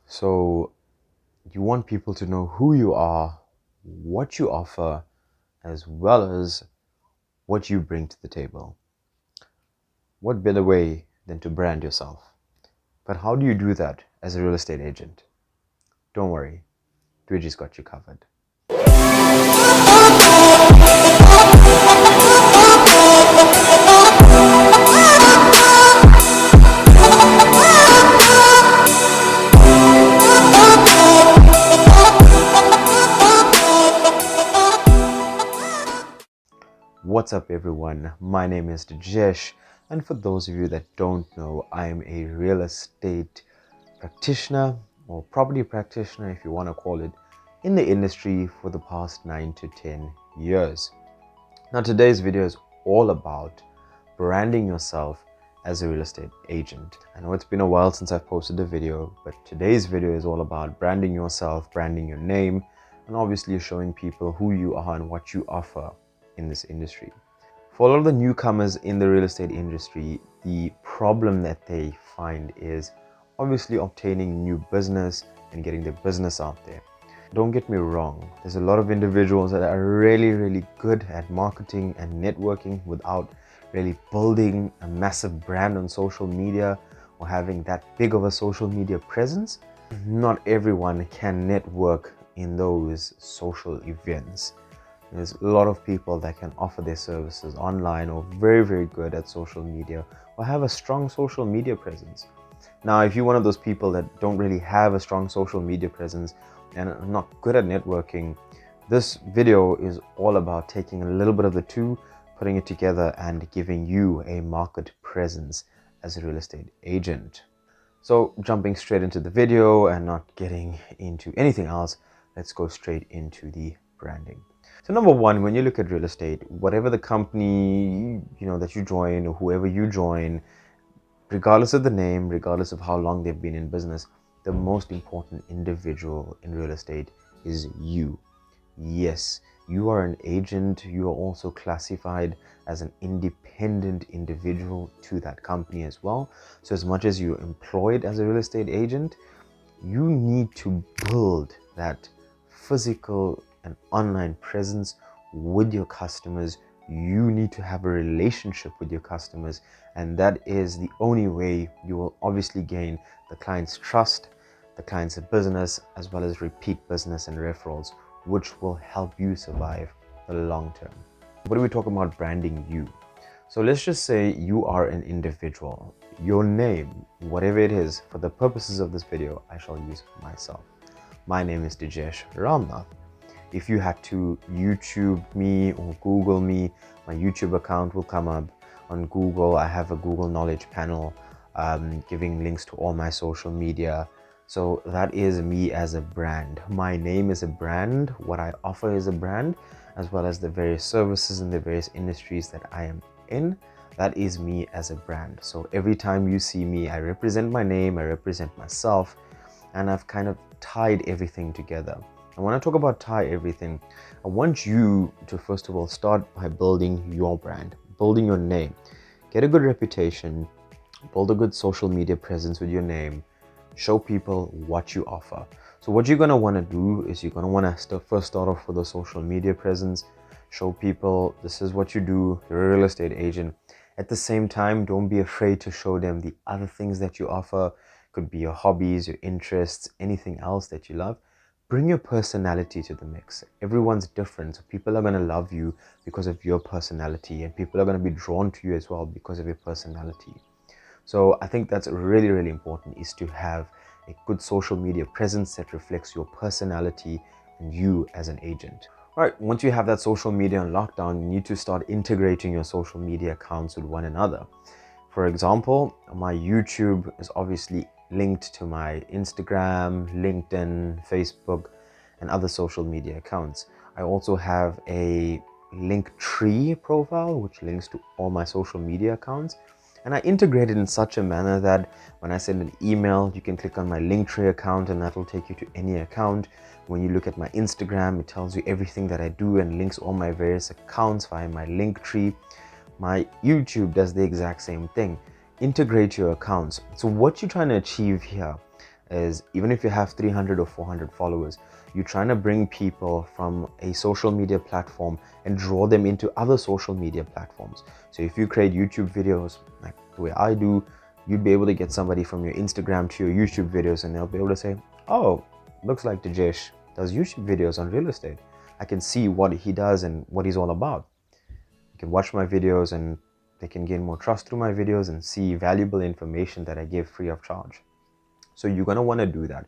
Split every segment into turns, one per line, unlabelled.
So you want people to know who you are, what you offer, as well as what you bring to the table. What better way than to brand yourself? But how do you do that as a real estate agent? Don't worry, Dweji's got you covered. What's up everyone, my name is Dejesh, and for those of you that don't know, I am a real estate practitioner or property practitioner if you want to call it, in the industry for the past 9 to 10 years. Now today's video is all about branding yourself as a real estate agent. I know it's been a while since I've posted a video, but today's video is all about branding yourself, branding your name, and obviously showing people who you are and what you offer in this industry. For a lot of the newcomers in the real estate industry, the problem that they find is obviously obtaining new business and getting their business out there. Don't get me wrong, there's a lot of individuals that are really good at marketing and networking without really building a massive brand on social media or having that big of a social media presence. Not everyone can network in those social events. There's a lot of people that can offer their services online or very good at social media or have a strong social media presence. Now, if you're one of those people that don't really have a strong social media presence and are not good at networking, this video is all about taking a little bit of the two, putting it together and giving you a market presence as a real estate agent. So jumping straight into the video and not getting into anything else, let's go straight into the branding. So number one, when you look at real estate, whatever the company that you join or whoever you join, regardless of the name, regardless of how long they've been in business, the most important individual in real estate is you. Yes, you are an agent. You are also classified as an independent individual to that company as well. So as much as you're employed as a real estate agent, you need to build that physical and online presence with your customers. You need to have a relationship with your customers, and that is the only way you will obviously gain the client's trust, the client's business, as well as repeat business and referrals, which will help you survive the long term. What are we talking about branding you? So let's just say you are an individual. Your name, whatever it is, for the purposes of this video, I shall use myself. My name is Dejesh Ramnath. If you had to YouTube me or Google me, my YouTube account will come up. On Google, I have a Google Knowledge panel giving links to all my social media. So that is me as a brand. My name is a brand. What I offer is a brand, as well as the various services and the various industries that I am in. That is me as a brand. So every time you see me, I represent my name, I represent myself, and I've kind of tied everything together. And when I talk about tie everything, I want you to first of all start by building your brand, building your name, get a good reputation, build a good social media presence with your name, show people what you offer. So what you're going to want to do is you're going to want to first start off with a social media presence, show people this is what you do, you're a real estate agent. At the same time, don't be afraid to show them the other things that you offer. Could be your hobbies, your interests, anything else that you love. Bring your personality to the mix. Everyone's different, so people are going to love you because of your personality, and people are going to be drawn to you as well because of your personality. So I think that's really important, is to have a good social media presence that reflects your personality and you as an agent. All right, once you have that social media on lockdown, you need to start integrating your social media accounts with one another. For example, my YouTube is obviously linked to my Instagram, LinkedIn, Facebook, and other social media accounts. I also have a Linktree profile, which links to all my social media accounts. And I integrate it in such a manner that when I send an email, you can click on my Linktree account and that will take you to any account. When you look at my Instagram, it tells you everything that I do and links all my various accounts via my Linktree. My YouTube does the exact same thing. Integrate your accounts. So what you're trying to achieve here, is even if you have 300 or 400 followers, you're trying to bring people from a social media platform and draw them into other social media platforms. So if you create YouTube videos like the way I do, you'd be able to get somebody from your Instagram to your YouTube videos, and they'll be able to say, oh, looks like Dijesh does YouTube videos on real estate. I can see what he does and what he's all about. You can watch my videos and they can gain more trust through my videos and see valuable information that I give free of charge. So you're going to want to do that.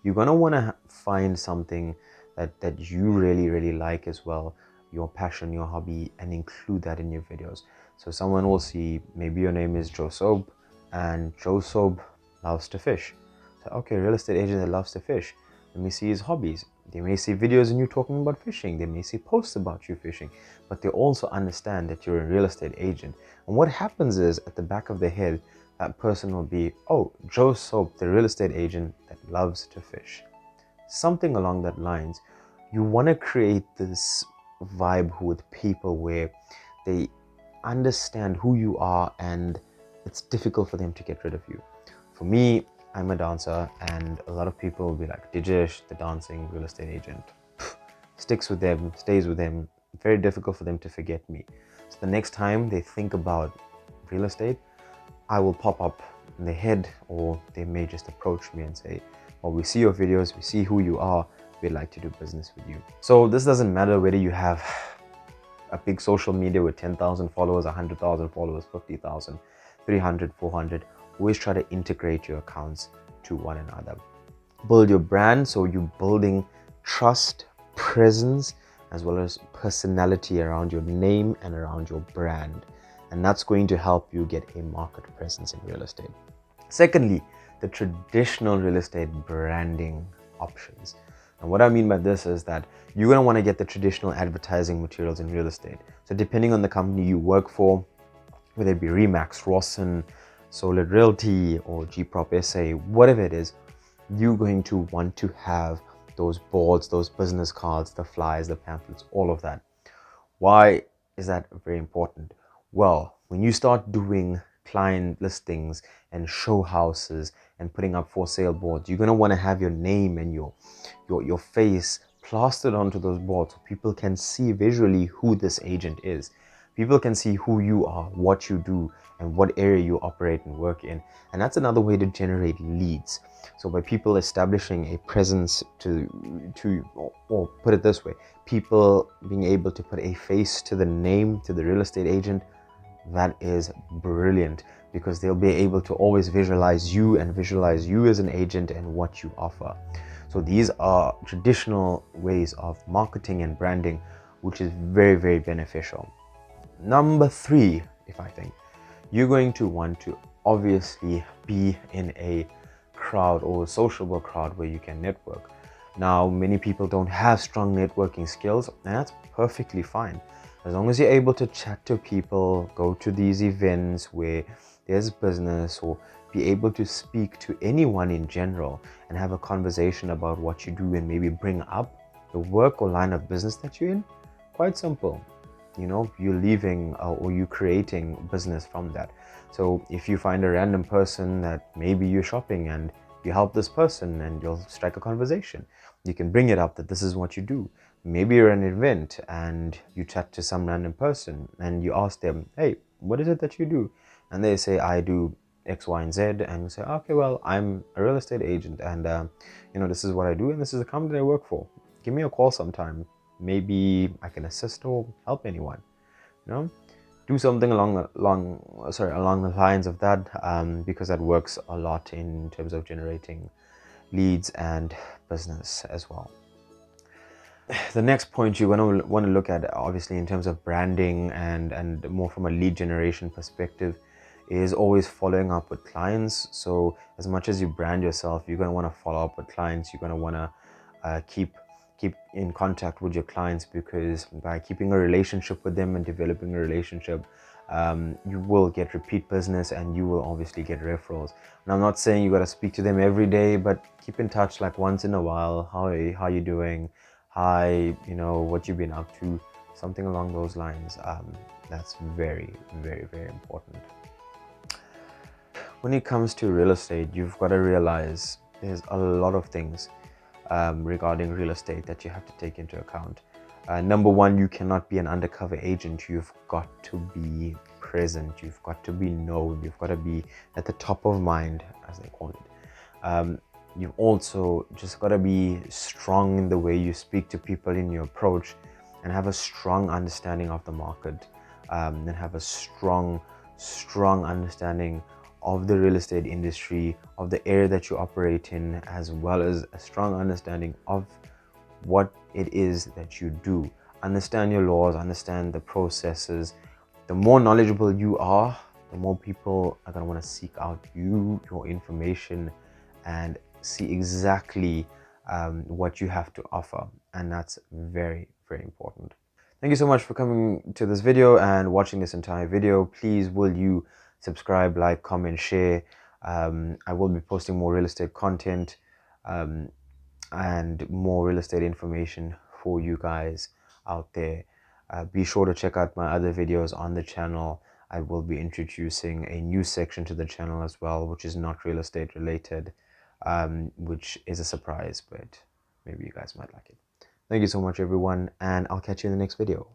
You're going to want to find something that you really like as well, your passion, your hobby, and include that in your videos. So someone will see, maybe your name is Joe Soap, and Joe Soap loves to fish. So, okay, real estate agent that loves to fish. Let me see his hobbies. They may see videos of you talking about fishing. They may see posts about you fishing, but they also understand that you're a real estate agent. And what happens is, at the back of their head, that person will be, oh, Joe Soap, the real estate agent that loves to fish. Something along that lines. You want to create this vibe with people where they understand who you are and it's difficult for them to get rid of you. For me, I'm a dancer, and a lot of people will be like, Dijesh, the dancing real estate agent. Sticks with them, stays with them. Very difficult for them to forget me. So the next time they think about real estate, I will pop up in their head, or they may just approach me and say, well, we see your videos, we see who you are, we'd like to do business with you. So this doesn't matter whether you have a big social media with 10,000 followers, 100,000 followers, 50,000, 300, 400. Always try to integrate your accounts to one another. Build your brand, so you're building trust, presence, as well as personality around your name and around your brand. And that's going to help you get a market presence in real estate. Secondly, the traditional real estate branding options. And what I mean by this is that you're going to want to get the traditional advertising materials in real estate. So depending on the company you work for, whether it be Remax, Rawson, Solid Realty, or G-Prop SA, whatever it is, you're going to want to have those boards, those business cards, the flyers, the pamphlets, all of that. Why is that very important? Well, when you start doing client listings and show houses and putting up for sale boards, you're going to want to have your name and your face plastered onto those boards so people can see visually who this agent is. People can see who you are, what you do, and what area you operate and work in. And that's another way to generate leads. So by people establishing a presence or put it this way, people being able to put a face to the name, to the real estate agent, that is brilliant, because they'll be able to always visualize you and visualize you as an agent and what you offer. So these are traditional ways of marketing and branding, which is very beneficial. Number 3, if I think, you're going to want to obviously be in a crowd or a sociable crowd where you can network. Now, many people don't have strong networking skills, and that's perfectly fine. As long as you're able to chat to people, go to these events where there's business, or be able to speak to anyone in general and have a conversation about what you do and maybe bring up the work or line of business that you're in. Quite simple. You know, you're leaving or you're creating business from that. So if you find a random person that maybe you're shopping and you help this person and you'll strike a conversation, you can bring it up that this is what you do. Maybe you're at an event and you chat to some random person and you ask them, hey, what is it that you do? And they say, I do X, Y, and Z. And you say, okay, well, I'm a real estate agent, and this is what I do, and this is the company that I work for. Give me a call sometime. Maybe I can assist or help anyone. Do something along the lines of that, because that works a lot in terms of generating leads and business as well. The next point you're going to want to look at, obviously, in terms of branding and more from a lead generation perspective, is always following up with clients. So as much as you brand yourself, you're going to want to follow up with clients. You're going to want to keep in contact with your clients, because by keeping a relationship with them and developing a relationship, you will get repeat business and you will obviously get referrals. And I'm not saying you got to speak to them every day, but keep in touch like once in a while. How you doing? Hi, what you've been up to, something along those lines. That's very important. When it comes to real estate, you've got to realize there's a lot of things regarding real estate that you have to take into account. Number one, you cannot be an undercover agent. You've got to be present. You've got to be known. You've got to be at the top of mind, as they call it. You've also just got to be strong in the way you speak to people, in your approach, and have a strong understanding of the market, and have a strong understanding of the real estate industry, of the area that you operate in, as well as a strong understanding of what it is that you do. Understand your laws, understand the processes. The more knowledgeable you are, the more people are going to want to seek out your information, and see exactly what you have to offer. And that's very, very important. Thank you so much for coming to this video and watching this entire video. Please, will you subscribe, like, comment, share. I will be posting more real estate content and more real estate information for you guys out there. Be sure to check out my other videos on the channel. I will be introducing a new section to the channel as well, which is not real estate related, which is a surprise, but maybe you guys might like it. Thank you so much, everyone, and I'll catch you in the next video.